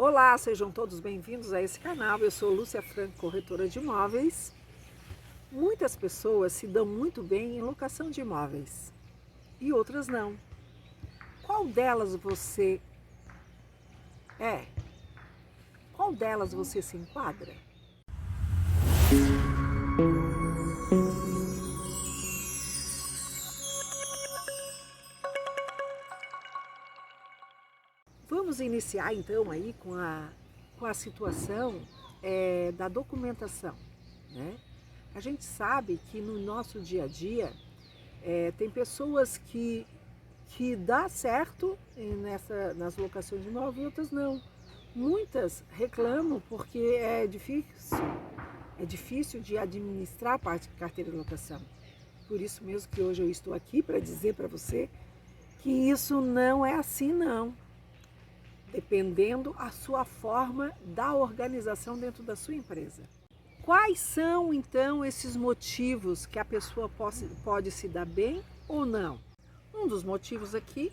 Olá, sejam todos bem-vindos a esse canal. Eu sou Lúcia Franco, corretora de imóveis. Muitas pessoas se dão muito bem em locação de imóveis e outras não. Qual delas você é? Qual delas você se enquadra? Vamos iniciar então aí com a situação da documentação, né? A gente sabe que no nosso dia a dia tem pessoas que dá certo nas locações de imóvel e outras não. Muitas reclamam porque é difícil de administrar a parte de carteira de locação. Por isso mesmo que hoje eu estou aqui para dizer para você que isso não é assim não. Dependendo a sua forma da organização dentro da sua empresa. Quais são então esses motivos que a pessoa pode se dar bem ou não? Um dos motivos aqui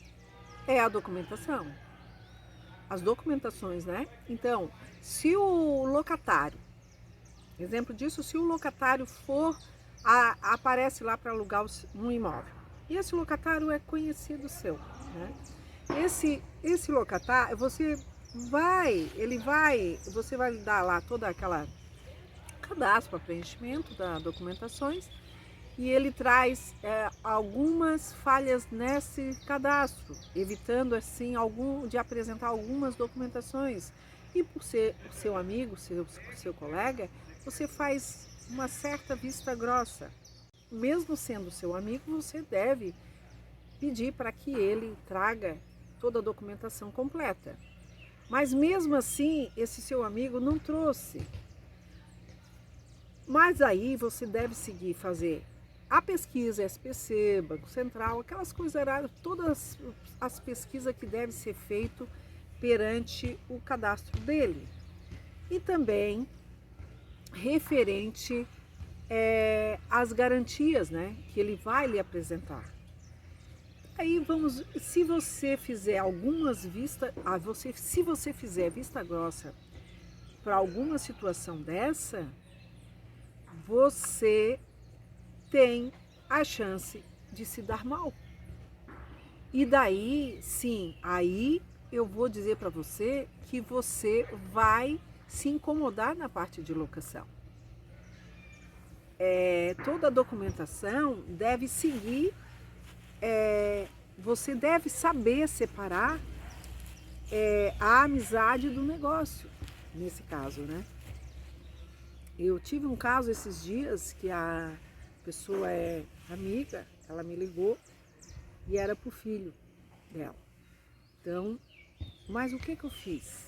é a documentação. As documentações, né? Então, se o locatário, exemplo disso, se o locatário aparece lá para alugar um imóvel, e esse locatário é conhecido seu, né? Esse locatário, você vai lhe dar lá toda aquela cadastro para preenchimento das documentações e ele traz algumas falhas nesse cadastro, evitando assim de apresentar algumas documentações. E por ser seu amigo, seu colega, você faz uma certa vista grossa. Mesmo sendo seu amigo, você deve pedir para que ele traga toda a documentação completa. Mas mesmo assim, esse seu amigo não trouxe. Mas aí você deve fazer a pesquisa SPC, Banco Central, aquelas coisas, todas as pesquisas que devem ser feitas perante o cadastro dele. E também referente às garantias, né, que ele vai lhe apresentar. Aí se você fizer se você fizer vista grossa para alguma situação dessa, você tem a chance de se dar mal. E daí, sim, aí eu vou dizer para você que você vai se incomodar na parte de locação. Toda a documentação deve seguir. Você deve saber separar a amizade do negócio, nesse caso, né? Eu tive um caso esses dias que a pessoa é amiga, ela me ligou e era pro filho dela. Então, mas o que eu fiz?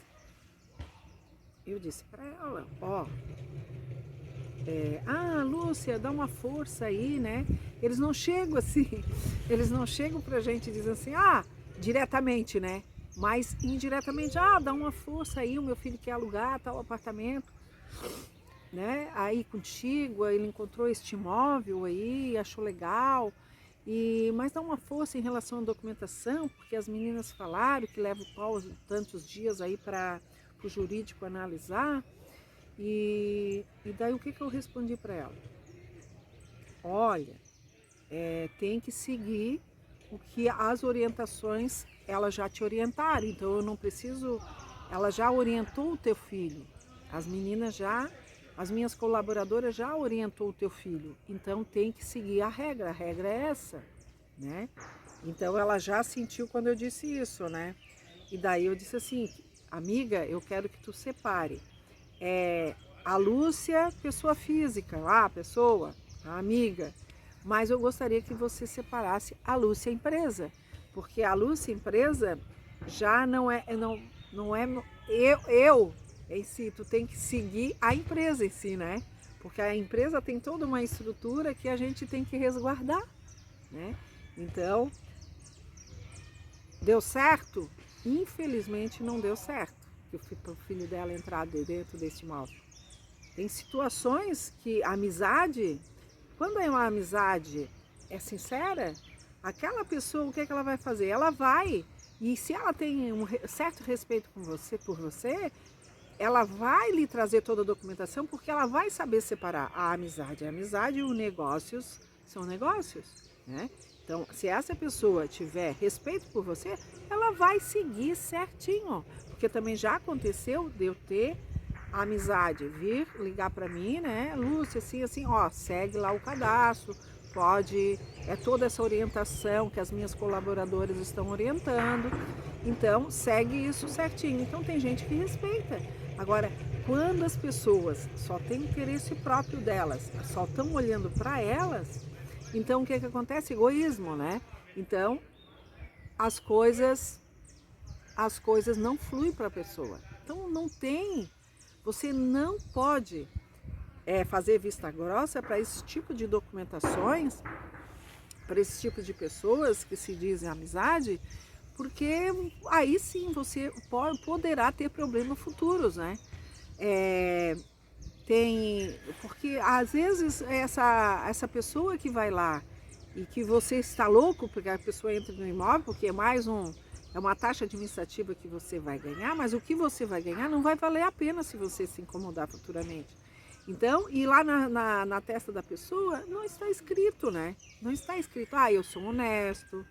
Eu disse para ela, Lúcia, dá uma força aí, né? Eles não chegam assim, eles não chegam pra gente dizendo assim, diretamente, né? Mas indiretamente, dá uma força aí, o meu filho quer alugar tal apartamento, né? Aí contigo, ele encontrou este imóvel aí, achou legal, mas dá uma força em relação à documentação, porque as meninas falaram que leva tantos dias aí para o jurídico analisar. E daí o que eu respondi para ela? Olha, tem que seguir o que as orientações, elas já te orientaram, então eu não preciso, ela já orientou o teu filho, as minhas colaboradoras já orientou o teu filho, então tem que seguir a regra é essa, né? Então ela já sentiu quando eu disse isso, né? E daí eu disse assim, amiga, eu quero que tu separe. A Lúcia, pessoa física, a amiga, mas eu gostaria que você separasse a Lúcia empresa, porque a Lúcia empresa já não é eu em si, tu tem que seguir a empresa em si, né? Porque a empresa tem toda uma estrutura que a gente tem que resguardar, né? Então, deu certo? Infelizmente não deu certo, que o filho dela entrar dentro desse imóvel. Tem situações que a amizade, quando é uma amizade sincera, aquela pessoa, o que ela vai fazer? Ela vai E se ela tem um certo respeito com você, por você, ela vai lhe trazer toda a documentação, porque ela vai saber separar a amizade é amizade e os negócios são negócios, né? Então, se essa pessoa tiver respeito por você, ela vai seguir certinho. Porque também já aconteceu de eu ter a amizade vir ligar para mim, né? Lúcia, assim, assim, ó, segue lá o cadastro, pode, é toda essa orientação que as minhas colaboradoras estão orientando, então segue isso certinho. Então tem gente que respeita. Agora, quando as pessoas só têm interesse próprio delas, só estão olhando para elas, então o que acontece? Egoísmo, né? Então as coisas não fluem para a pessoa. Então não tem, você não pode fazer vista grossa para esse tipo de documentações, para esse tipo de pessoas que se dizem amizade, porque aí sim você poderá ter problemas futuros, né? Porque às vezes essa pessoa que vai lá e que você está louco porque a pessoa entra no imóvel, porque é uma taxa administrativa que você vai ganhar, mas o que você vai ganhar não vai valer a pena se você se incomodar futuramente. Então, e lá na testa da pessoa não está escrito, né? Não está escrito, eu sou honesto,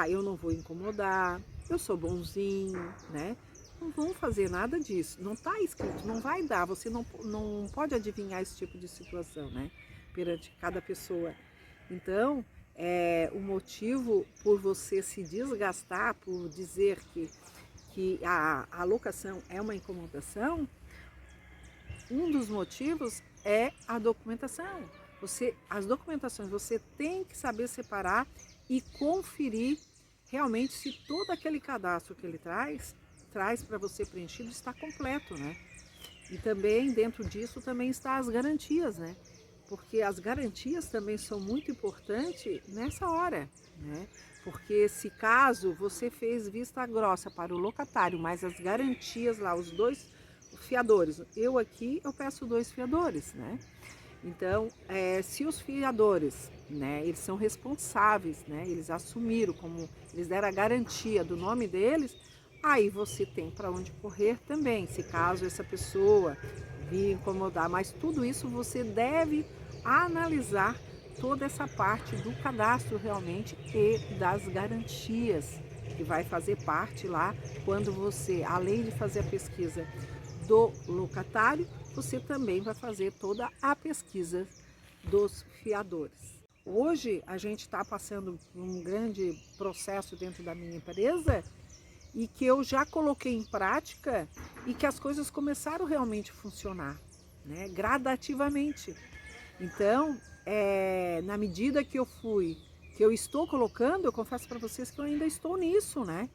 eu não vou incomodar, eu sou bonzinho, né? Não vão fazer nada disso, não está escrito, não vai dar, você não pode adivinhar esse tipo de situação, né? Perante cada pessoa. Então, o motivo por você se desgastar, por dizer que a locação é uma incomodação, um dos motivos é a documentação. As documentações você tem que saber separar e conferir realmente se todo aquele cadastro que ele traz para você preenchido está completo, né? E também dentro disso também está as garantias, né? Porque as garantias também são muito importantes nessa hora, né? Porque se caso você fez vista grossa para o locatário, mas as garantias lá, os dois fiadores, eu peço 2 fiadores, né? Então, se os fiadores, né, eles são responsáveis, né, eles assumiram como, eles deram a garantia do nome deles, aí você tem para onde correr também, se caso essa pessoa vir incomodar, mas tudo isso você deve analisar toda essa parte do cadastro realmente e das garantias, que vai fazer parte lá quando você, além de fazer a pesquisa do locatário, você também vai fazer toda a pesquisa dos fiadores. Hoje a gente está passando por um grande processo dentro da minha empresa e que eu já coloquei em prática e que as coisas começaram realmente a funcionar, né, gradativamente. Então, na medida que eu estou colocando, eu confesso para vocês que eu ainda estou nisso, né?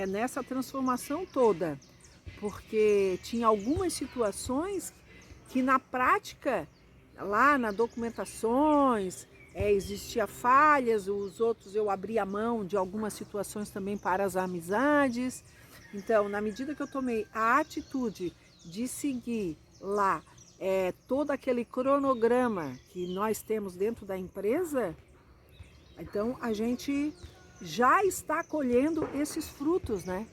Nessa transformação toda, porque tinha algumas situações que na prática, lá nas documentações, existia falhas, os outros eu abria mão de algumas situações também para as amizades. Então, na medida que eu tomei a atitude de seguir lá todo aquele cronograma que nós temos dentro da empresa, então a gente já está colhendo esses frutos, né?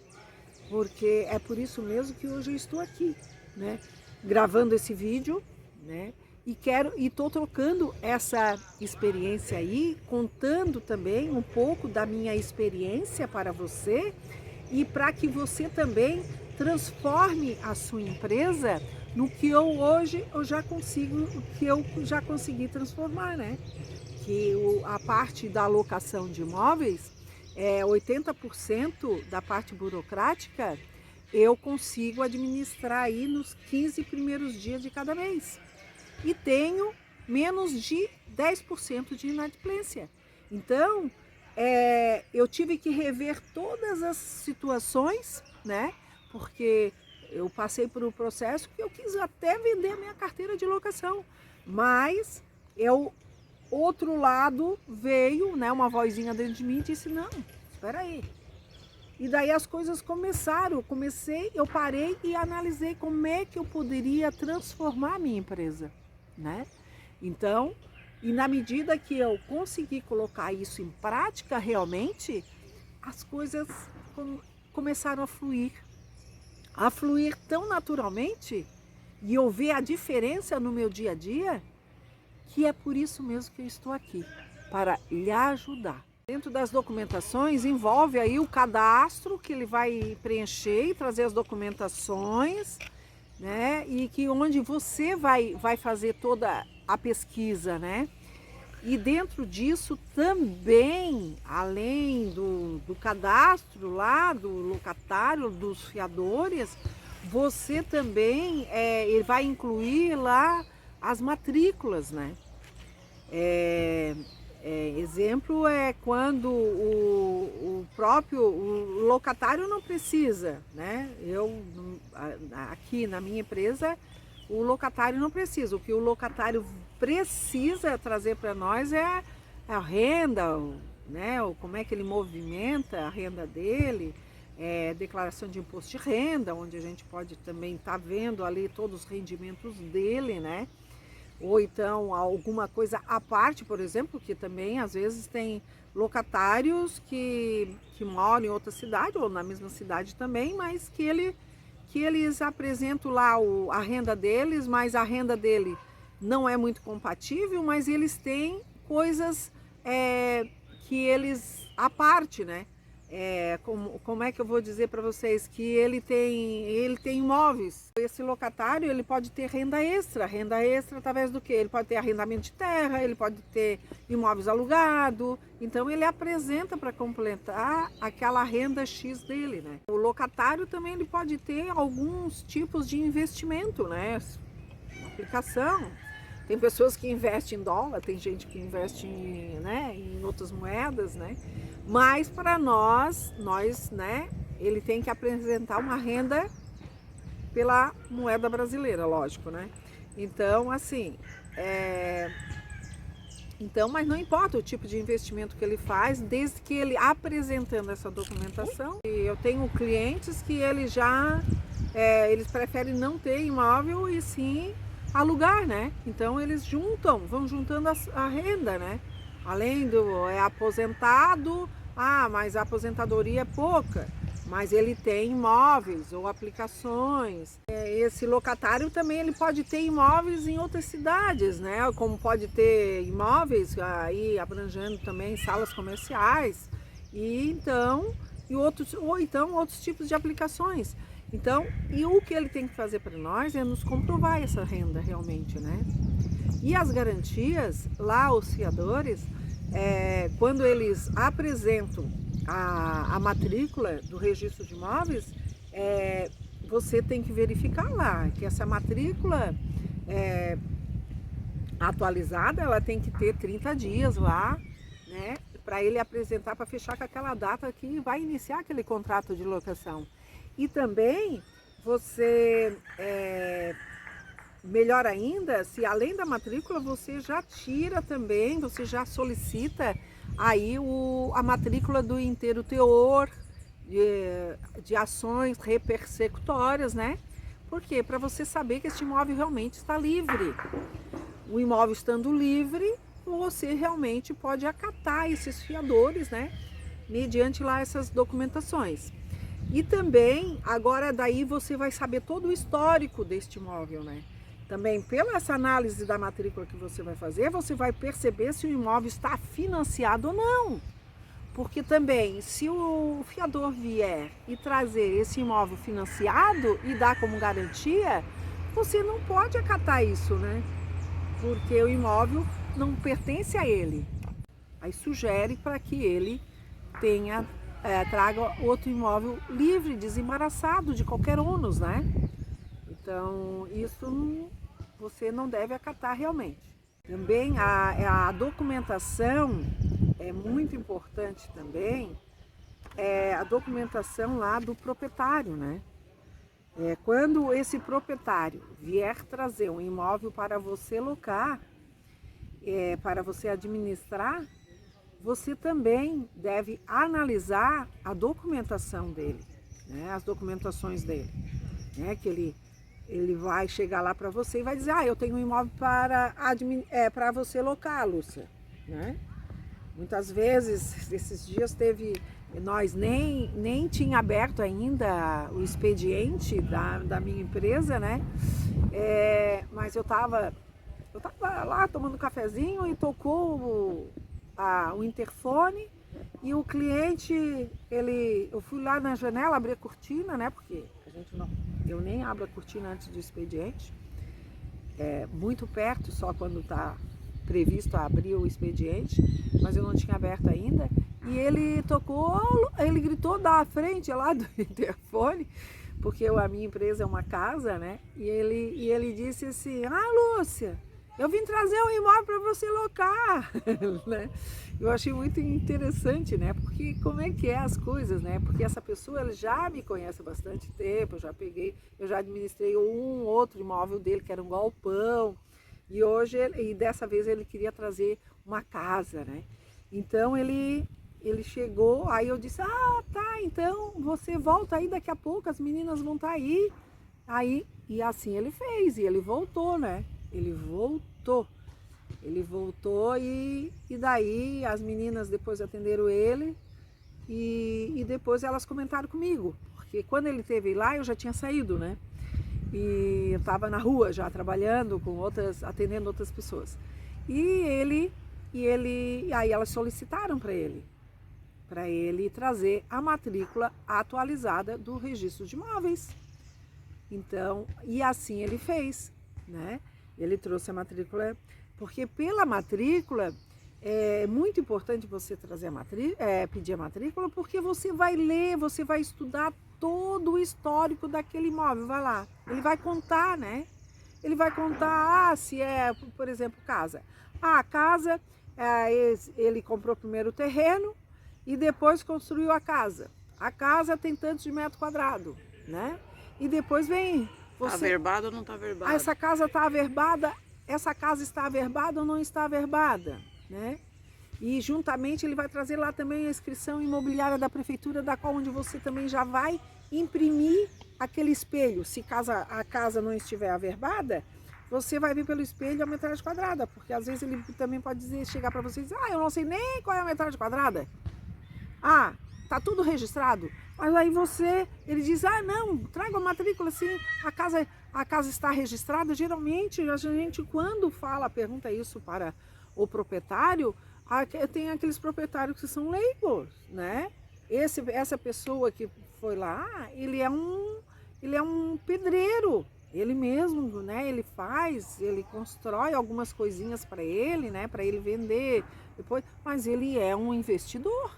Porque é por isso mesmo que hoje eu estou aqui, né? Gravando esse vídeo, né? E estou trocando essa experiência aí, contando também um pouco da minha experiência para você e para que você também transforme a sua empresa no que eu já consegui transformar, né? Que a parte da alocação de imóveis, 80% da parte burocrática eu consigo administrar aí nos 15 primeiros dias de cada mês. E tenho menos de 10% de inadimplência. Então, eu tive que rever todas as situações, né? Porque eu passei por um processo que eu quis até vender a minha carteira de locação. Mas outro lado veio, né, uma vozinha dentro de mim e disse, não, espera aí. E daí as coisas começaram, eu parei e analisei como é que eu poderia transformar a minha empresa, né? Então, e na medida que eu consegui colocar isso em prática realmente, as coisas começaram a fluir tão naturalmente, e eu ver a diferença no meu dia a dia, que é por isso mesmo que eu estou aqui, para lhe ajudar. Dentro das documentações envolve aí o cadastro que ele vai preencher e trazer as documentações, né? E que onde você vai fazer toda a pesquisa, né? E dentro disso também, além do cadastro lá, do locatário, dos fiadores, você também ele vai incluir lá as matrículas, né? Exemplo é quando o locatário não precisa, né? Aqui na minha empresa, o locatário não precisa. O que o locatário precisa trazer para nós é a renda, né? Como é que ele movimenta a renda dele, declaração de imposto de renda, onde a gente pode também estar vendo ali todos os rendimentos dele, né? Ou então alguma coisa à parte, por exemplo, que também às vezes tem locatários que moram em outra cidade ou na mesma cidade também, mas que eles apresentam lá a renda deles, mas a renda dele não é muito compatível, mas eles têm coisas que eles, à parte, né? Como é que eu vou dizer para vocês, que ele tem imóveis. Esse locatário, ele pode ter renda extra através do quê? Ele pode ter arrendamento de terra, ele pode ter imóveis alugados, então ele apresenta para completar aquela renda X dele, né? O locatário também ele pode ter alguns tipos de investimento, né? Aplicação. Tem pessoas que investem em dólar, tem gente que investe em outras moedas, né? Mas para nós, né, ele tem que apresentar uma renda pela moeda brasileira, lógico, né? Então, assim, mas não importa o tipo de investimento que ele faz, desde que ele apresentando essa documentação. Eu tenho clientes que eles preferem não ter imóvel e sim alugar, né? Então eles vão juntando a renda, né? Além do aposentado, mas a aposentadoria é pouca, mas ele tem imóveis ou aplicações. Esse locatário também ele pode ter imóveis em outras cidades, né? Como pode ter imóveis aí abrangendo também salas comerciais ou então outros tipos de aplicações. Então, e o que ele tem que fazer para nós é nos comprovar essa renda realmente, né? E as garantias, lá os fiadores, quando eles apresentam a matrícula do registro de imóveis, você tem que verificar lá que essa matrícula atualizada, ela tem que ter 30 dias lá, né? Para ele apresentar, para fechar com aquela data que vai iniciar aquele contrato de locação. E também você, melhor ainda, se além da matrícula você já tira também, você já solicita aí a matrícula do inteiro teor de ações repersecutórias, né? Por quê? Para você saber que este imóvel realmente está livre. O imóvel estando livre, você realmente pode acatar esses fiadores, né? Mediante lá essas documentações. E também, agora daí você vai saber todo o histórico deste imóvel, né? Também pela essa análise da matrícula que você vai fazer, você vai perceber se o imóvel está financiado ou não. Porque também, se o fiador vier e trazer esse imóvel financiado e dar como garantia, você não pode acatar isso, né? Porque o imóvel não pertence a ele. Aí sugere para que ele traga outro imóvel livre, desembaraçado de qualquer ônus, né? Então, isso você não deve acatar realmente. Também a documentação é muito importante também, a documentação lá do proprietário, né? Quando esse proprietário vier trazer um imóvel para você locar, para você administrar, você também deve analisar a documentação dele, né? As documentações dele, né? Que ele vai chegar lá para você e vai dizer, eu tenho um imóvel para você locar, Lúcia, né? Muitas vezes, esses dias teve Nós nem tinha aberto ainda o expediente da minha empresa, né? Mas eu tava lá tomando um cafezinho e tocou o interfone e o cliente, eu fui lá na janela abrir a cortina, né? Porque eu nem abro a cortina antes do expediente. Muito perto, só quando está previsto abrir o expediente, mas eu não tinha aberto ainda. E ele ele gritou da frente lá do interfone, porque a minha empresa é uma casa, né? E ele disse assim: "Ah, Lúcia, eu vim trazer um imóvel para você locar", né? Eu achei muito interessante, né? Porque como é que é as coisas, né? Porque essa pessoa ela já me conhece há bastante tempo, eu já administrei um outro imóvel dele, que era um galpão, e dessa vez ele queria trazer uma casa, né? Então ele chegou, aí eu disse: "Ah, tá, então você volta aí daqui a pouco, as meninas vão estar aí". E assim ele fez, e ele voltou, né? Ele voltou e daí as meninas depois atenderam ele e depois elas comentaram comigo, porque quando ele esteve lá eu já tinha saído, né? E eu estava na rua já trabalhando atendendo outras pessoas. E aí elas solicitaram para ele trazer a matrícula atualizada do registro de imóveis. Então, e assim ele fez, né? Ele trouxe a matrícula, porque pela matrícula é muito importante você trazer pedir a matrícula, porque você vai ler, você vai estudar todo o histórico daquele imóvel, vai lá. Ele vai contar, né? Ele vai contar, se é, por exemplo, casa. A casa, ele comprou primeiro o terreno e depois construiu a casa. A casa tem tantos de metro quadrado, né? E depois vem... Tá averbado ou não tá averbado? Essa casa está averbada, essa casa está averbada ou não está averbada, né? E juntamente ele vai trazer lá também a inscrição imobiliária da prefeitura, da qual onde você também já vai imprimir aquele espelho. Se a casa não estiver averbada, você vai ver pelo espelho a metragem quadrada, porque às vezes ele também pode chegar para você e dizer: "Ah, eu não sei nem qual é a metragem quadrada. Ah, tá tudo registrado". Mas aí ele diz: "Ah, não, traga a matrícula sim, a casa está registrada". Geralmente a gente quando pergunta isso para o proprietário, tem aqueles proprietários que são leigos, né? Essa pessoa que foi lá, ele é um pedreiro, ele mesmo, né? Ele constrói algumas coisinhas para ele, né? Para ele vender depois, mas ele é um investidor.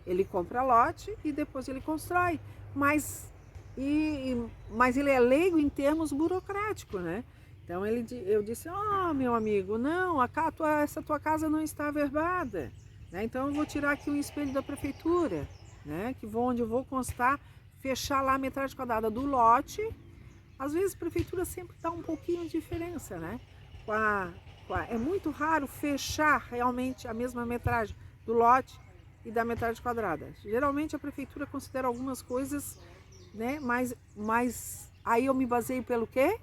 Ele compra lote e depois ele constrói, mas ele é leigo em termos burocráticos, né? Então eu disse: "Ah, meu amigo, não, essa tua casa não está averbada, né? Então eu vou tirar aqui um espelho da prefeitura, né? Onde eu vou fechar lá a metragem quadrada do lote". Às vezes a prefeitura sempre dá um pouquinho de diferença, né? É muito raro fechar realmente a mesma metragem do lote e da metragem quadrada. Geralmente a prefeitura considera algumas coisas, né? Mas aí eu me baseio pelo quê?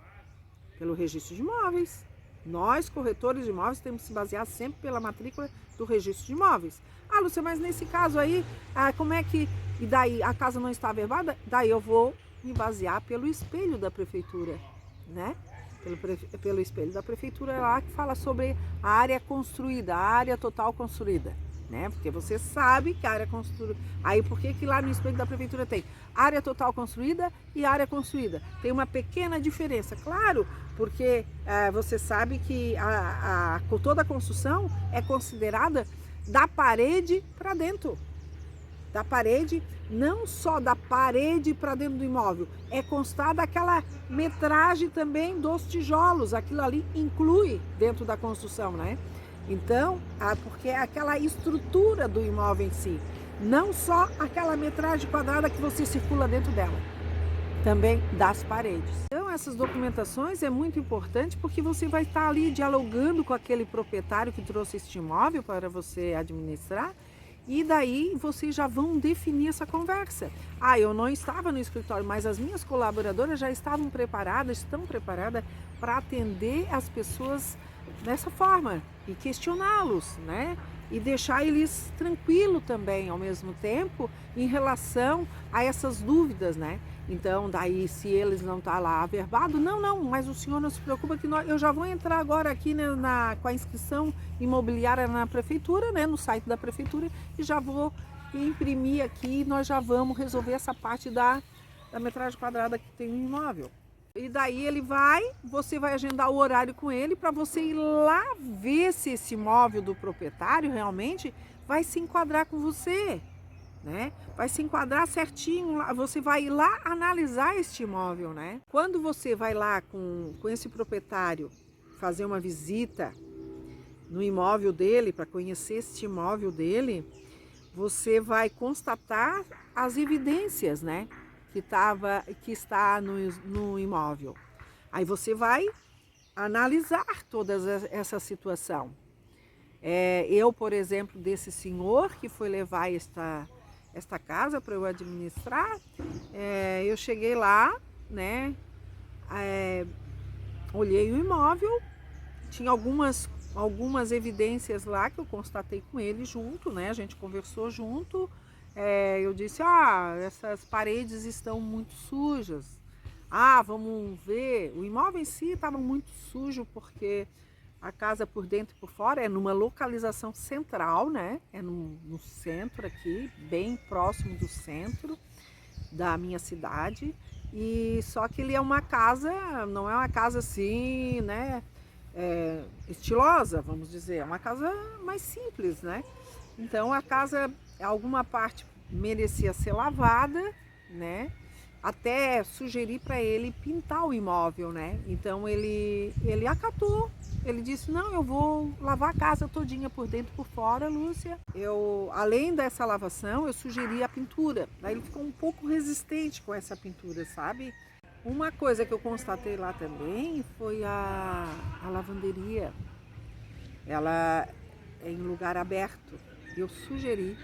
Pelo registro de imóveis. Nós, corretores de imóveis, temos que se basear sempre pela matrícula do registro de imóveis. Ah, Lúcia, mas nesse caso aí, como é que... E daí a casa não está averbada? Daí eu vou me basear pelo espelho da prefeitura, né? Pelo espelho da prefeitura lá que fala sobre a área construída, a área total construída, né? Porque você sabe que a área construída... Aí por que lá no espelho da prefeitura tem área total construída e área construída? Tem uma pequena diferença, claro, porque você sabe que toda a construção é considerada da parede para dentro. Da parede, não só da parede para dentro do imóvel, é constada aquela metragem também dos tijolos, aquilo ali inclui dentro da construção, né? Então, porque é aquela estrutura do imóvel em si, não só aquela metragem quadrada que você circula dentro dela, também das paredes. Então, essas documentações é muito importante porque você vai estar ali dialogando com aquele proprietário que trouxe este imóvel para você administrar. E daí vocês já vão definir essa conversa. Ah, eu não estava no escritório, mas as minhas colaboradoras já estão preparadas para atender as pessoas dessa forma e questioná-los, né? e deixar eles tranquilos também ao mesmo tempo em relação a essas dúvidas, né? Então, daí, se eles não estão lá averbado, não, mas o senhor não se preocupa que eu já vou entrar agora aqui, né, com a inscrição imobiliária na prefeitura, né, no site da prefeitura, e já vou imprimir aqui e nós já vamos resolver essa parte da metragem quadrada que tem no imóvel. E daí você vai agendar o horário com ele para você ir lá ver se esse imóvel do proprietário realmente vai se enquadrar com você, né? Vai se enquadrar certinho, você vai ir lá analisar este imóvel, né? Quando você vai lá com esse proprietário fazer uma visita no imóvel dele, para conhecer este imóvel dele, você vai constatar as evidências, né? Que está no imóvel. Aí você vai analisar toda essa situação. Eu, por exemplo, desse senhor que foi levar esta casa para eu administrar, eu cheguei lá, né? Olhei o imóvel, tinha algumas evidências lá que eu constatei com ele junto, né? A gente conversou junto. Eu disse, essas paredes estão muito sujas. Vamos ver. O imóvel em si estava muito sujo porque a casa por dentro e por fora é numa localização central, né? É no centro aqui, bem próximo do centro da minha cidade. E só que ele é uma casa, não é uma casa assim, né? Estilosa, vamos dizer. É uma casa mais simples, né? Então a casa, alguma parte merecia ser lavada, né? Até sugeri para ele pintar o imóvel, né? Então ele acatou. Ele disse, não, eu vou lavar a casa todinha por dentro e por fora, Lúcia. Além dessa lavação, eu sugeri a pintura. Daí ele ficou um pouco resistente com essa pintura, sabe? Uma coisa que eu constatei lá também foi a lavanderia. Ela é em lugar aberto. Eu sugeri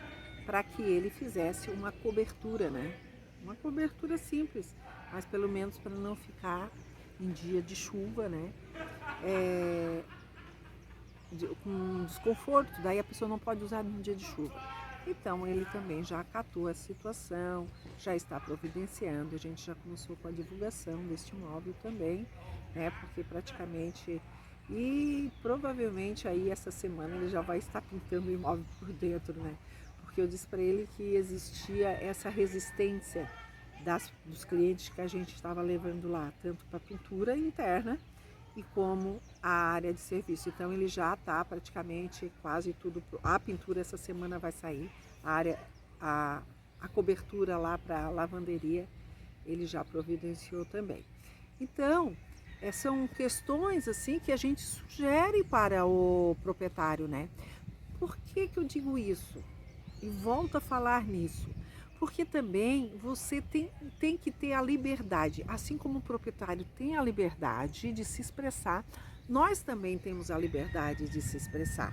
para que ele fizesse uma cobertura, né? Uma cobertura simples, mas pelo menos para não ficar em dia de chuva, né? Com desconforto, daí a pessoa não pode usar no dia de chuva. Então ele também já acatou a situação, já está providenciando, a gente já começou com a divulgação deste imóvel também, né? Porque praticamente, e provavelmente aí essa semana ele já vai estar pintando o imóvel por dentro, né? Porque eu disse para ele que existia essa resistência dos clientes que a gente estava levando lá, tanto para pintura interna e como a área de serviço. Então ele já está praticamente quase tudo. A pintura essa semana vai sair, a cobertura lá para a lavanderia ele já providenciou também. Então são questões assim que a gente sugere para o proprietário, né? Por que eu digo isso? E volto a falar nisso. Porque também você tem que ter a liberdade, assim como o proprietário tem a liberdade de se expressar, nós também temos a liberdade de se expressar.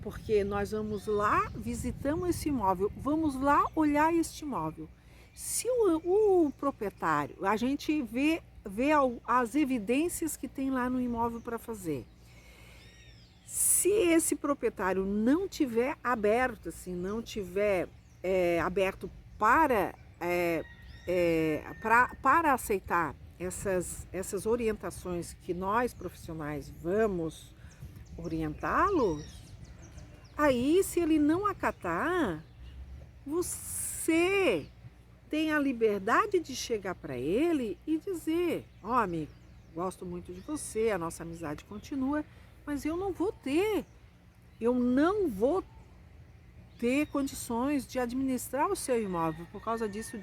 Porque nós vamos lá, visitamos esse imóvel, vamos lá olhar este imóvel. Se o proprietário, a gente vê as evidências que tem lá no imóvel para fazer. Se esse proprietário não tiver aberto, assim, não tiver aberto para aceitar essas orientações que nós profissionais vamos orientá-los, aí se ele não acatar, você tem a liberdade de chegar para ele e dizer, amigo, gosto muito de você, a nossa amizade continua, mas eu não vou ter condições de administrar o seu imóvel por causa disso.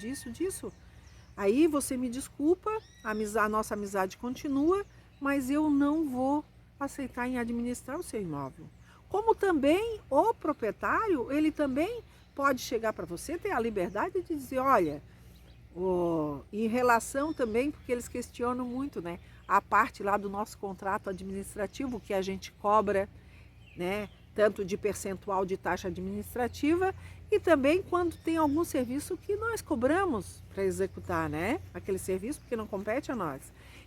Aí você me desculpa, a nossa amizade continua, mas eu não vou aceitar em administrar o seu imóvel. Como também o proprietário, ele também pode chegar para você, ter a liberdade de dizer, olha, em relação também, porque eles questionam muito, né? A parte lá do nosso contrato administrativo que a gente cobra, né? Tanto de percentual de taxa administrativa e também quando tem algum serviço que nós cobramos para executar, né? Aquele serviço porque não compete a nós.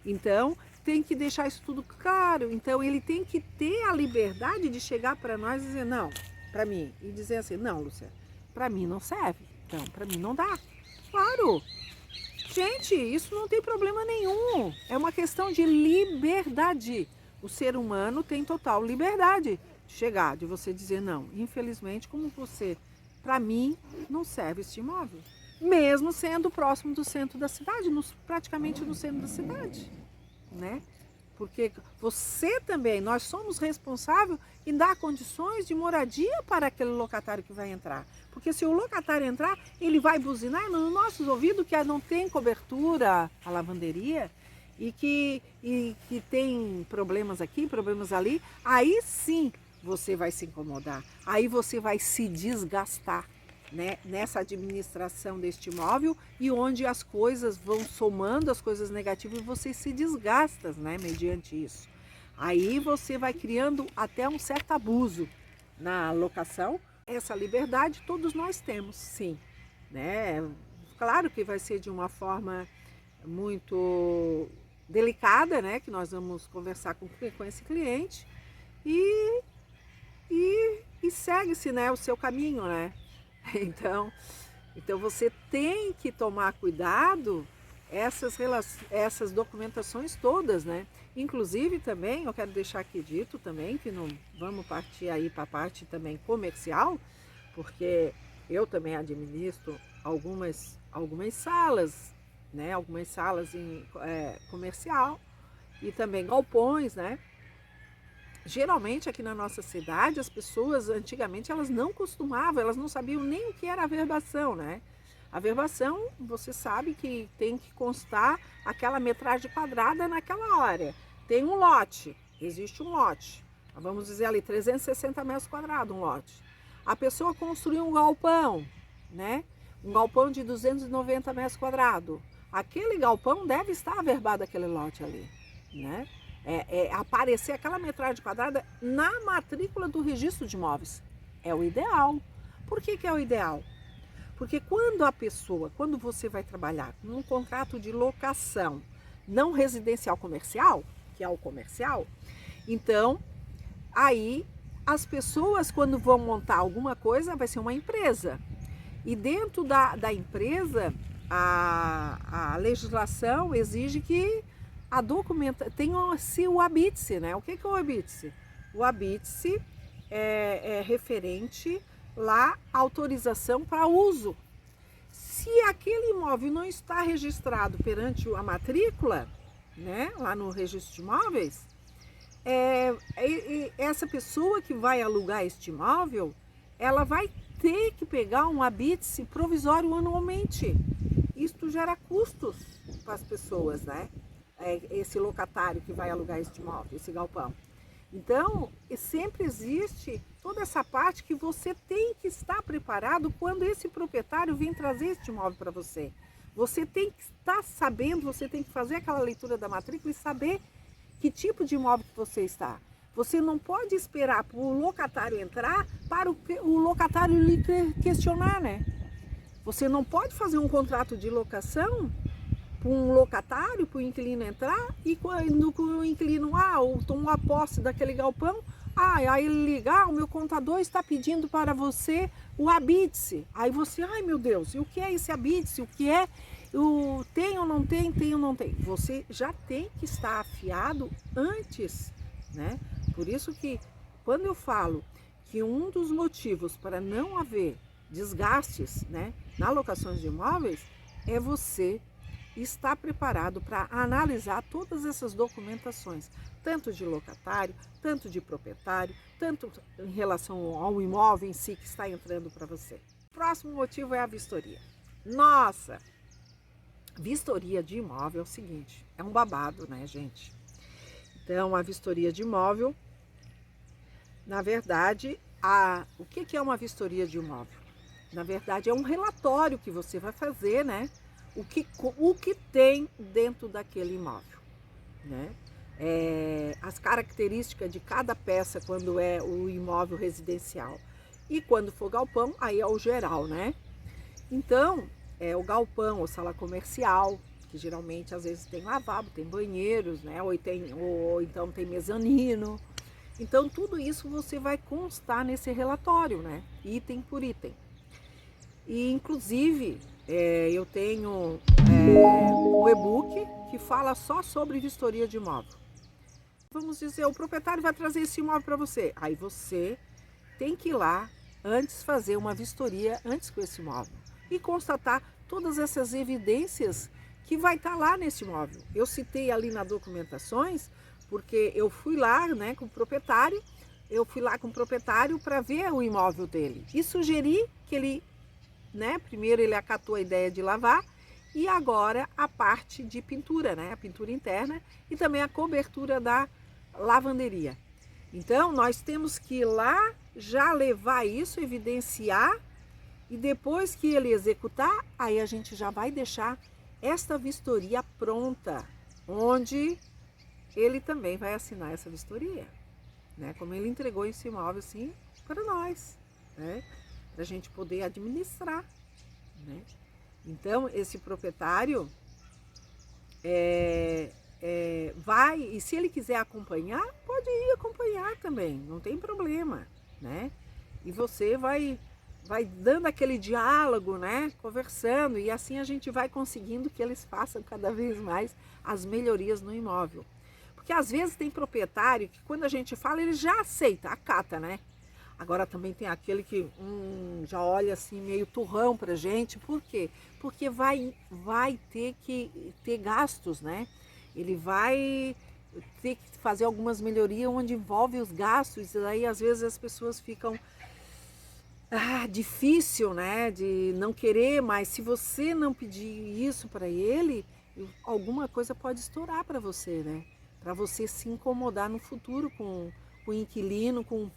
Então, tem que deixar isso tudo claro. Então, ele tem que ter a liberdade de chegar para nós e dizer, não, para mim e dizer assim, não, Lúcia, para mim não serve, então para mim não dá. Claro, gente, isso não tem problema nenhum, é uma questão de liberdade. O ser humano tem total liberdade de chegar, de você dizer não, infelizmente, como você, para mim, não serve este imóvel. Mesmo sendo próximo do centro da cidade, praticamente no centro da cidade, né? Porque você também, nós somos responsáveis em dar condições de moradia para aquele locatário que vai entrar. Porque se o locatário entrar, ele vai buzinar nos nossos ouvidos que não tem cobertura a lavanderia e que tem problemas aqui, problemas ali. Aí sim você vai se incomodar, aí você vai se desgastar, né, nessa administração deste imóvel e onde as coisas vão somando, as coisas negativas, e você se desgasta, né, mediante isso. Aí você vai criando até um certo abuso na locação. Essa liberdade todos nós temos, sim, né? Claro que vai ser de uma forma muito delicada, né, que nós vamos conversar com esse cliente e segue-se, né, o seu caminho, né? Então você tem que tomar cuidado essas documentações todas, né? Inclusive também, eu quero deixar aqui dito também, que não vamos partir aí para a parte também comercial, porque eu também administro algumas salas, né? Algumas salas em comercial e também galpões, né? Geralmente aqui na nossa cidade, as pessoas antigamente elas não costumavam, elas não sabiam nem o que era averbação, né? A averbação, você sabe que tem que constar aquela metragem quadrada naquela área. Tem um lote, existe um lote, vamos dizer ali 360 metros quadrados um lote. A pessoa construiu um galpão, né? Um galpão de 290 metros quadrados. Aquele galpão deve estar averbado aquele lote ali, né? Aparecer aquela metragem quadrada na matrícula do registro de imóveis. É o ideal. Por que é o ideal? Porque quando você vai trabalhar num contrato de locação não residencial comercial, que é o comercial, então aí as pessoas quando vão montar alguma coisa vai ser uma empresa. E dentro da empresa a legislação exige que a documenta tenha-se o habite-se, né? O que é o habite-se? O habite-se é referente lá à autorização para uso. Se aquele imóvel não está registrado perante a matrícula, né? Lá no registro de imóveis, essa pessoa que vai alugar este imóvel, ela vai ter que pegar um habite-se provisório anualmente. Isto gera custos para as pessoas, né? Esse locatário que vai alugar este imóvel, esse galpão. Então, sempre existe toda essa parte que você tem que estar preparado quando esse proprietário vem trazer este imóvel para você. Você tem que estar sabendo, você tem que fazer aquela leitura da matrícula e saber que tipo de imóvel que você está. Você não pode esperar para o locatário entrar para o locatário lhe questionar, né? Você não pode fazer um contrato de locação para um locatário, para o inquilino entrar e quando o inquilino, tomou a posse daquele galpão, aí ele ligar, o meu contador está pedindo para você o habite-se. Aí você, ai meu Deus, e o que é esse habite-se? O que é? Tem ou não tem? Tem ou não tem? Você já tem que estar afiado antes, né? Por isso que quando eu falo que um dos motivos para não haver desgastes, né, na locação de imóveis é você estar preparado para analisar todas essas documentações, tanto de locatário, tanto de proprietário, tanto em relação ao imóvel em si que está entrando para você. O próximo motivo é a vistoria. Nossa, vistoria de imóvel é o seguinte, é um babado, né, gente? Então, a vistoria de imóvel, na verdade, o que é uma vistoria de imóvel? Na verdade, é um relatório que você vai fazer, né? O que tem dentro daquele imóvel, né? As características de cada peça quando é o imóvel residencial. E quando for galpão, aí é o geral, né? Então, o galpão ou sala comercial, que geralmente às vezes tem lavabo, tem banheiros, né? Ou então tem mezanino. Então, tudo isso você vai constar nesse relatório, né? Item por item. E, inclusive, eu tenho um e-book que fala só sobre vistoria de imóvel. Vamos dizer, o proprietário vai trazer esse imóvel para você. Aí você tem que ir lá antes fazer uma vistoria antes com esse imóvel e constatar todas essas evidências que vai estar lá nesse imóvel. Eu citei ali nas documentações, porque eu fui lá, né, com o proprietário, para ver o imóvel dele e sugeri que ele, né, primeiro ele acatou a ideia de lavar e agora a parte de pintura, né, a pintura interna e também a cobertura da lavanderia. Então, nós temos que ir lá já levar isso, evidenciar, e depois que ele executar, aí a gente já vai deixar esta vistoria pronta, onde ele também vai assinar essa vistoria, né? Como ele entregou esse imóvel assim para nós, né? Para a gente poder administrar, né? Então, esse proprietário vai, e se ele quiser acompanhar, pode ir acompanhar também, não tem problema, né? E você vai dando aquele diálogo, né? Conversando, e assim a gente vai conseguindo que eles façam cada vez mais as melhorias no imóvel. Porque às vezes tem proprietário que quando a gente fala, ele já aceita, acata, né? Agora também tem aquele que já olha assim meio turrão pra gente. Por quê? Porque vai ter que ter gastos, né? Ele vai ter que fazer algumas melhorias onde envolve os gastos, e aí às vezes as pessoas ficam difícil, né, de não querer, mas se você não pedir isso para ele, alguma coisa pode estourar para você, né? Para você se incomodar no futuro com o inquilino, com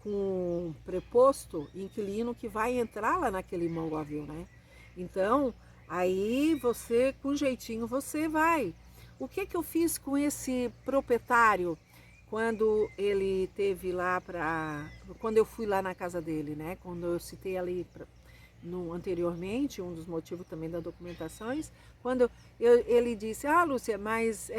o preposto inquilino que vai entrar lá naquele imóvel, né? Então, aí você, com jeitinho, você vai. O que eu fiz com esse proprietário quando ele teve lá quando eu fui lá na casa dele, né? Quando eu citei ali anteriormente, um dos motivos também das documentações, quando ele disse, Lúcia, mas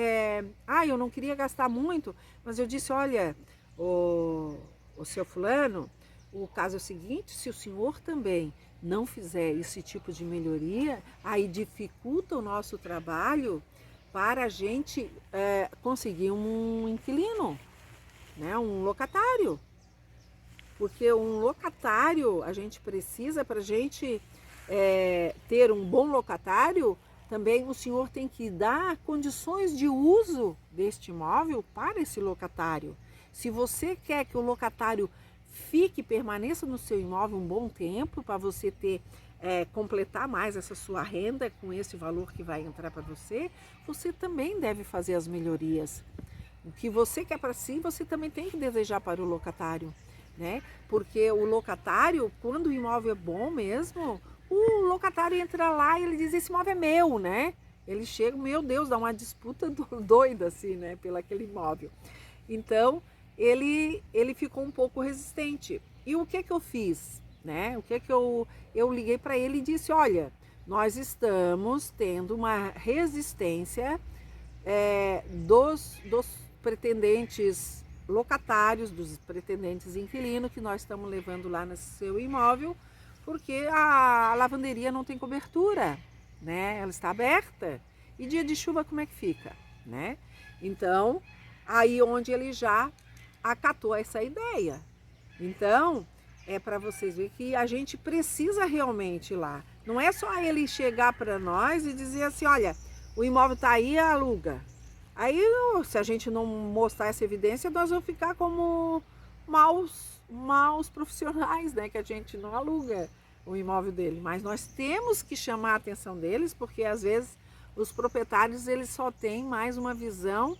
eu não queria gastar muito, mas eu disse, olha, o seu fulano, o caso é o seguinte, se o senhor também não fizer esse tipo de melhoria, aí dificulta o nosso trabalho para a gente conseguir um inquilino, né? Um locatário. Porque um locatário, a gente precisa, para a gente ter um bom locatário, também o senhor tem que dar condições de uso deste imóvel para esse locatário. Se você quer que o locatário permaneça no seu imóvel um bom tempo, para você completar mais essa sua renda com esse valor que vai entrar para você, você também deve fazer as melhorias. O que você quer para si, você também tem que desejar para o locatário, né? Porque o locatário, quando o imóvel é bom mesmo, o locatário entra lá e ele diz, esse imóvel é meu, né? Ele chega, meu Deus, dá uma disputa doida assim, né? Pelo aquele imóvel. Então, ele ficou um pouco resistente. E o que eu fiz, né? O que eu liguei para ele e disse, olha, nós estamos tendo uma resistência dos pretendentes locatários, dos pretendentes inquilinos que nós estamos levando lá no seu imóvel, porque a lavanderia não tem cobertura, né? Ela está aberta. E dia de chuva como é que fica, né? Então, aí onde ele já acatou essa ideia. Então, é para vocês verem que a gente precisa realmente ir lá. Não é só ele chegar para nós e dizer assim, olha, o imóvel está aí, aluga. Aí, se a gente não mostrar essa evidência, nós vamos ficar como maus profissionais, né? Que a gente não aluga o imóvel dele. Mas nós temos que chamar a atenção deles, porque às vezes os proprietários eles só têm mais uma visão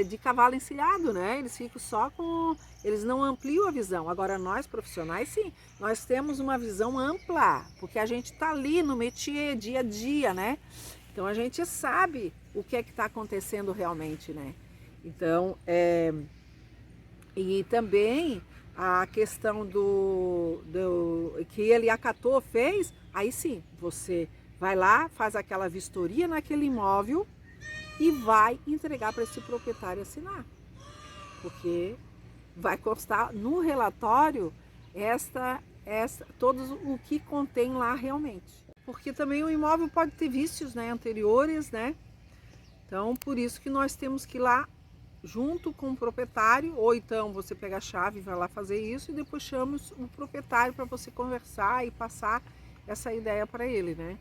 de cavalo encilhado, né? Eles ficam só eles não ampliam a visão. Agora nós profissionais, sim, nós temos uma visão ampla, porque a gente está ali no métier, dia a dia, né? Então a gente sabe o que é que está acontecendo realmente, né? Então, e também a questão que ele acatou, fez, aí sim, você vai lá, faz aquela vistoria naquele imóvel e vai entregar para esse proprietário assinar. porque vai constar no relatório todos o que contém lá realmente. Porque também o imóvel pode ter vícios, né, anteriores, né? Então, por isso que nós temos que ir lá junto com o proprietário, ou então você pega a chave e vai lá fazer isso e depois chama o proprietário para você conversar e passar essa ideia para ele, né?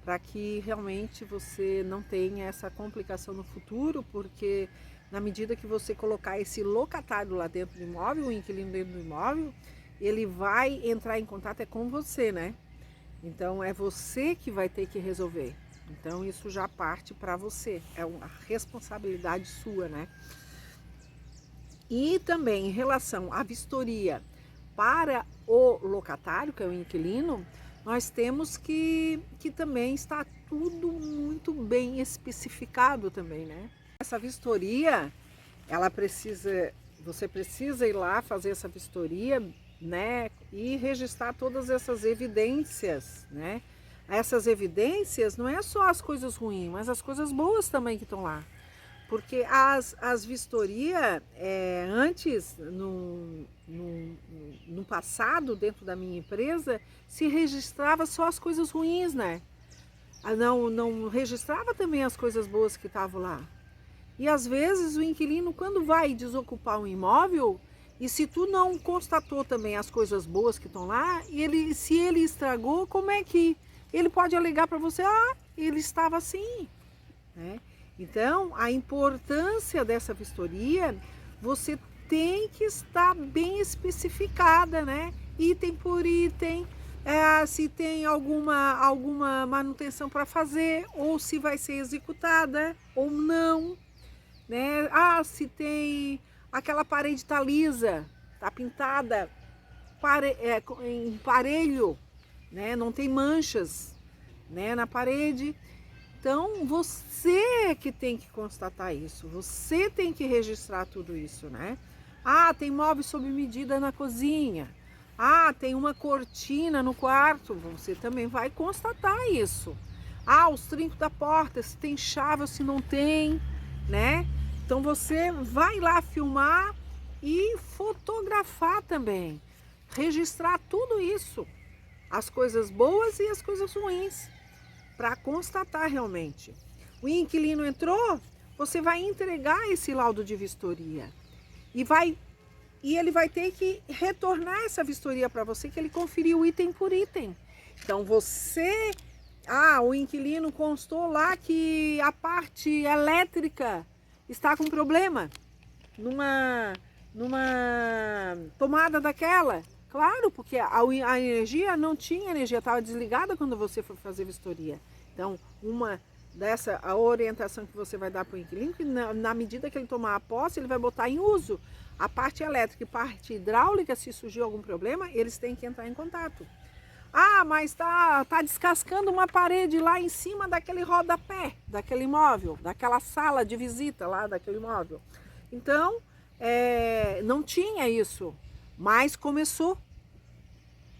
Para que realmente você não tenha essa complicação no futuro, porque na medida que você colocar esse locatário lá dentro do imóvel, o inquilino dentro do imóvel, ele vai entrar em contato com você, né? Então é você que vai ter que resolver. Então isso já parte para você, é uma responsabilidade sua, né? E também em relação à vistoria para o locatário, que é o inquilino, nós temos que também está tudo muito bem especificado também, né? Essa vistoria, você precisa ir lá fazer essa vistoria, né? E registrar todas essas evidências, né? Essas evidências não é só as coisas ruins, mas as coisas boas também que estão lá. Porque as vistorias, antes, no passado, dentro da minha empresa, se registrava só as coisas ruins, né? Não registrava também as coisas boas que estavam lá. E às vezes o inquilino, quando vai desocupar um imóvel, e se tu não constatou também as coisas boas que estão lá, se ele estragou, como é que ele pode alegar para você? Ele estava assim, né? Então, a importância dessa vistoria, você tem que estar bem especificada, né? Item por item, se tem alguma manutenção para fazer, ou se vai ser executada ou não, né? Se tem aquela parede tá lisa, tá pintada em parelho, né? Não tem manchas, né, na parede. Então, você que tem que constatar isso, você tem que registrar tudo isso, né? Tem móvel sob medida na cozinha. Tem uma cortina no quarto, você também vai constatar isso. Os trincos da porta, se tem chave ou se não tem, né? Então, você vai lá filmar e fotografar também. Registrar tudo isso, as coisas boas e as coisas ruins, para constatar realmente. O inquilino entrou, você vai entregar esse laudo de vistoria e ele vai ter que retornar essa vistoria para você, que ele conferiu item por item. Então o inquilino constou lá que a parte elétrica está com problema numa tomada daquela. Claro, porque a energia não tinha energia, estava desligada quando você for fazer vistoria. Então, a orientação que você vai dar para o inquilino, que na medida que ele tomar a posse, ele vai botar em uso a parte elétrica e parte hidráulica. Se surgir algum problema, eles têm que entrar em contato. Mas tá descascando uma parede lá em cima daquele rodapé, daquele imóvel, daquela sala de visita lá daquele imóvel. Então, não tinha isso, mas começou a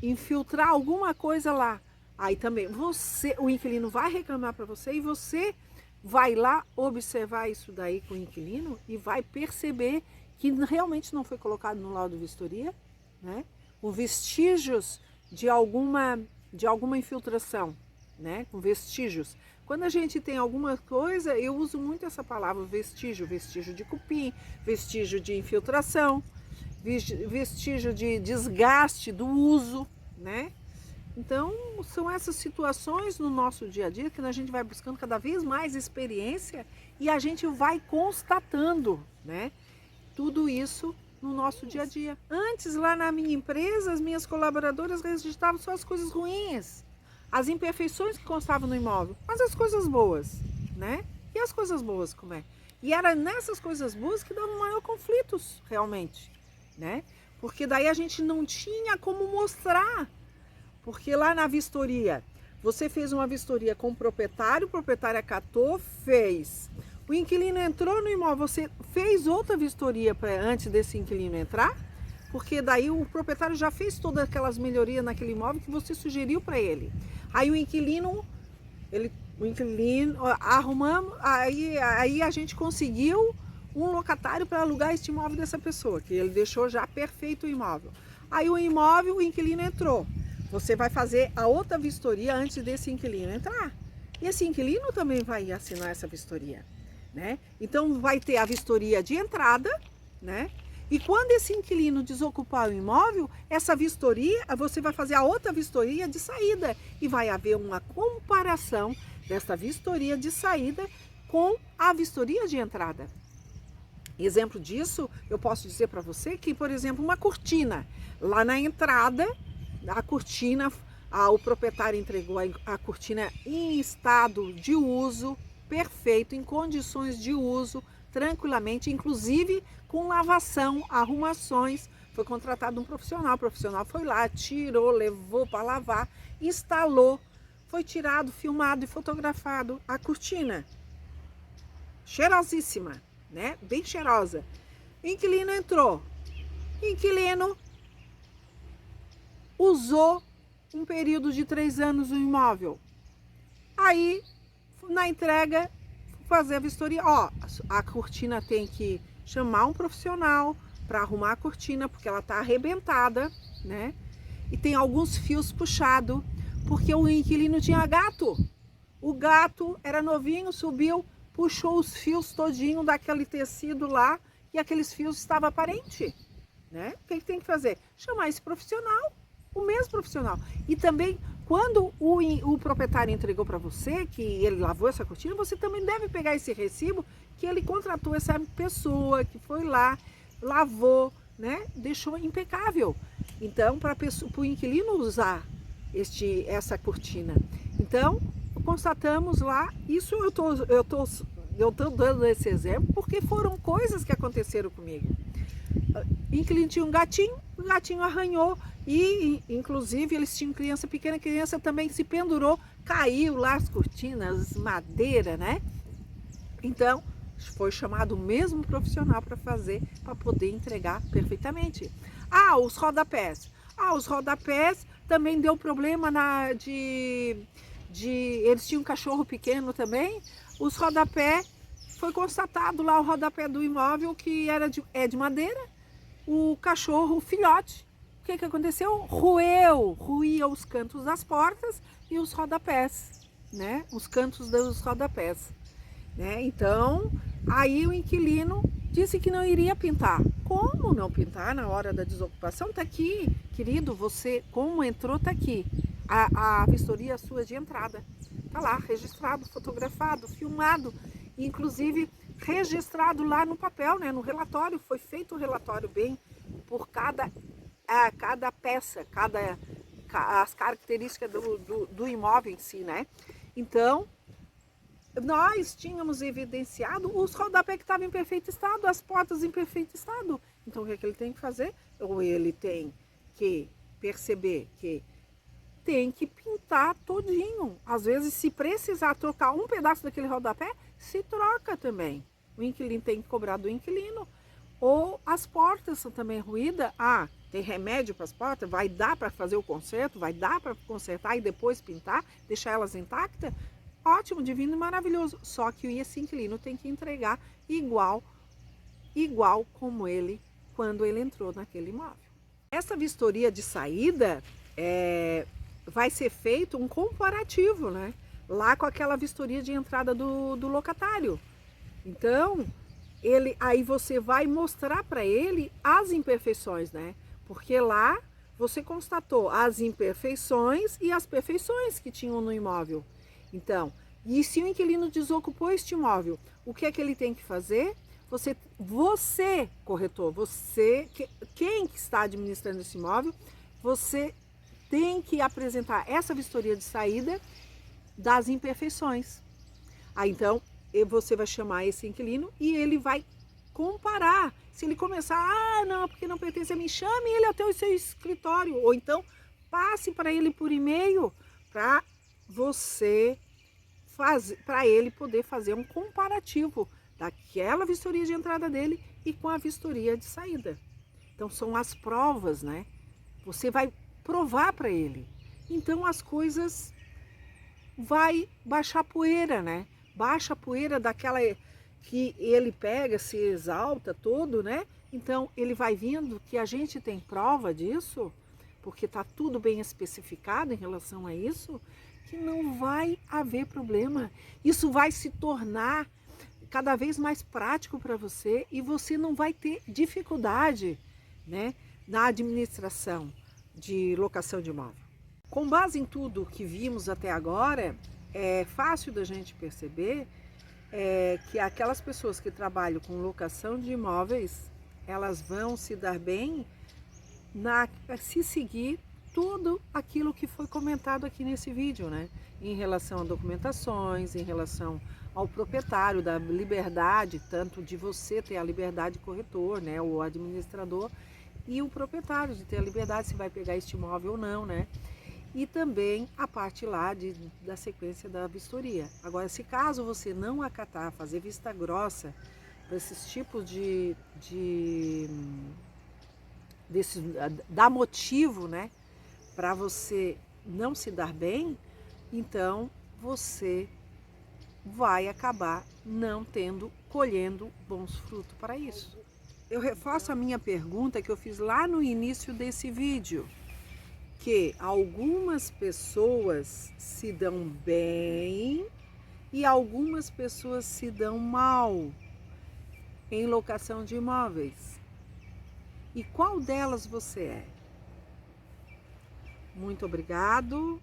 infiltrar alguma coisa lá. Aí também o inquilino vai reclamar para você e você vai lá observar isso daí com o inquilino e vai perceber que realmente não foi colocado no laudo de vistoria, né? Com vestígios de alguma infiltração, né? Com vestígios. Quando a gente tem alguma coisa, eu uso muito essa palavra vestígio de cupim, vestígio de infiltração, vestígio de desgaste do uso, né? Então, são essas situações no nosso dia a dia que a gente vai buscando cada vez mais experiência e a gente vai constatando, né? Tudo isso no nosso dia a dia. Antes, lá na minha empresa, as minhas colaboradoras registravam só as coisas ruins, as imperfeições que constavam no imóvel, mas as coisas boas, né? E as coisas boas, como é? E era nessas coisas boas que davam maior conflitos, realmente, né? Porque daí a gente não tinha como mostrar. Porque lá na vistoria, você fez uma vistoria com o proprietário acatou, fez. O inquilino entrou no imóvel, você fez outra vistoria antes desse inquilino entrar, porque daí o proprietário já fez todas aquelas melhorias naquele imóvel que você sugeriu para ele. Aí o inquilino arrumamos, aí a gente conseguiu um locatário para alugar este imóvel dessa pessoa, que ele deixou já perfeito o imóvel. Aí o imóvel, o inquilino entrou. Você vai fazer a outra vistoria antes desse inquilino entrar. E esse inquilino também vai assinar essa vistoria, né? Então vai ter a vistoria de entrada, né? E quando esse inquilino desocupar o imóvel, essa vistoria, você vai fazer a outra vistoria de saída e vai haver uma comparação dessa vistoria de saída com a vistoria de entrada. Exemplo disso, eu posso dizer para você que, por exemplo, uma cortina, lá na entrada, a cortina, o proprietário entregou a cortina em estado de uso, perfeito, em condições de uso, tranquilamente, inclusive com lavação, arrumações. Foi contratado um profissional, o profissional foi lá, tirou, levou para lavar, instalou, foi tirado, filmado e fotografado a cortina. Cheirosíssima, né? Bem cheirosa. Inquilino entrou. Inquilino usou um período de 3 anos o imóvel. Aí, na entrega, fazer a vistoria. Ó, a cortina tem que chamar um profissional para arrumar a cortina, porque ela está arrebentada, né? E tem alguns fios puxados, porque o inquilino tinha gato. O gato era novinho, subiu, puxou os fios todinho daquele tecido lá e aqueles fios estavam aparentes, né? O que tem que fazer? Chamar esse profissional, o mesmo profissional. E também, quando o proprietário entregou para você, que ele lavou essa cortina, você também deve pegar esse recibo que ele contratou essa pessoa que foi lá, lavou, né? Deixou impecável. Então, para o inquilino usar essa cortina. Então, constatamos lá, isso eu tô dando esse exemplo porque foram coisas que aconteceram comigo. O inquilino tinha um gatinho, o gatinho arranhou e, inclusive, eles tinham criança pequena, a criança também se pendurou, caiu lá as cortinas, madeira, né? Então, foi chamado o mesmo profissional para fazer, para poder entregar perfeitamente. Os rodapés. Os rodapés também deu problema eles tinham um cachorro pequeno também. Os rodapés, foi constatado lá o rodapé do imóvel que é de madeira. O cachorro, o filhote, o que aconteceu? Ruía os cantos das portas e os rodapés, né? Os cantos dos rodapés, né? Então, aí o inquilino disse que não iria pintar. Como não pintar na hora da desocupação? Tá aqui, querido, você como entrou, tá aqui. A vistoria sua de entrada. Tá lá, registrado, fotografado, filmado, inclusive registrado lá no papel, né? No relatório, foi feito o relatório bem por cada peça, as características do imóvel em si, né? Então, nós tínhamos evidenciado os rodapés que estavam em perfeito estado, as portas em perfeito estado. Então, o que ele tem que fazer? Ou ele tem que perceber que tem que pintar todinho. Às vezes, se precisar trocar um pedaço daquele rodapé, se troca também. O inquilino tem que cobrar do inquilino. Ou as portas são também ruídas. Tem remédio para as portas? Vai dar para fazer o conserto? Vai dar para consertar e depois pintar? Deixar elas intactas? Ótimo, divino e maravilhoso. Só que esse inquilino tem que entregar igual como ele, quando ele entrou naquele imóvel. Essa vistoria de saída vai ser feito um comparativo, né? Lá com aquela vistoria de entrada do locatário. Então, aí você vai mostrar para ele as imperfeições, né? Porque lá você constatou as imperfeições e as perfeições que tinham no imóvel. Então, e se o inquilino desocupou este imóvel, o que é que ele tem que fazer? Você corretor, quem está administrando esse imóvel, você tem que apresentar essa vistoria de saída das imperfeições. Então, você vai chamar esse inquilino e ele vai comparar. Se ele começar, não, porque não pertence a mim, chame ele até o seu escritório. Ou então, passe para ele por e-mail para ele poder fazer um comparativo daquela vistoria de entrada dele e com a vistoria de saída. Então, são as provas, né? Você vai provar para ele. Então, as coisas vai baixar poeira, né? Baixa a poeira daquela que ele pega, se exalta todo, né? Então ele vai vendo que a gente tem prova disso, porque está tudo bem especificado em relação a isso, que não vai haver problema. Isso vai se tornar cada vez mais prático para você e você não vai ter dificuldade, né, na administração de locação de imóvel. Com base em tudo que vimos até agora, é fácil da gente perceber que aquelas pessoas que trabalham com locação de imóveis, elas vão se dar bem se seguir tudo aquilo que foi comentado aqui nesse vídeo, né? Em relação a documentações, em relação ao proprietário, da liberdade, tanto de você ter a liberdade corretor, né? O administrador, e o proprietário de ter a liberdade se vai pegar este imóvel ou não, né? E também a parte lá da sequência da vistoria. Agora, se caso você não acatar, fazer vista grossa para esses tipos dá motivo, né, para você não se dar bem, então você vai acabar não colhendo bons frutos para isso. Eu reforço a minha pergunta que eu fiz lá no início desse vídeo, que algumas pessoas se dão bem e algumas pessoas se dão mal em locação de imóveis. E qual delas você é? Muito obrigado.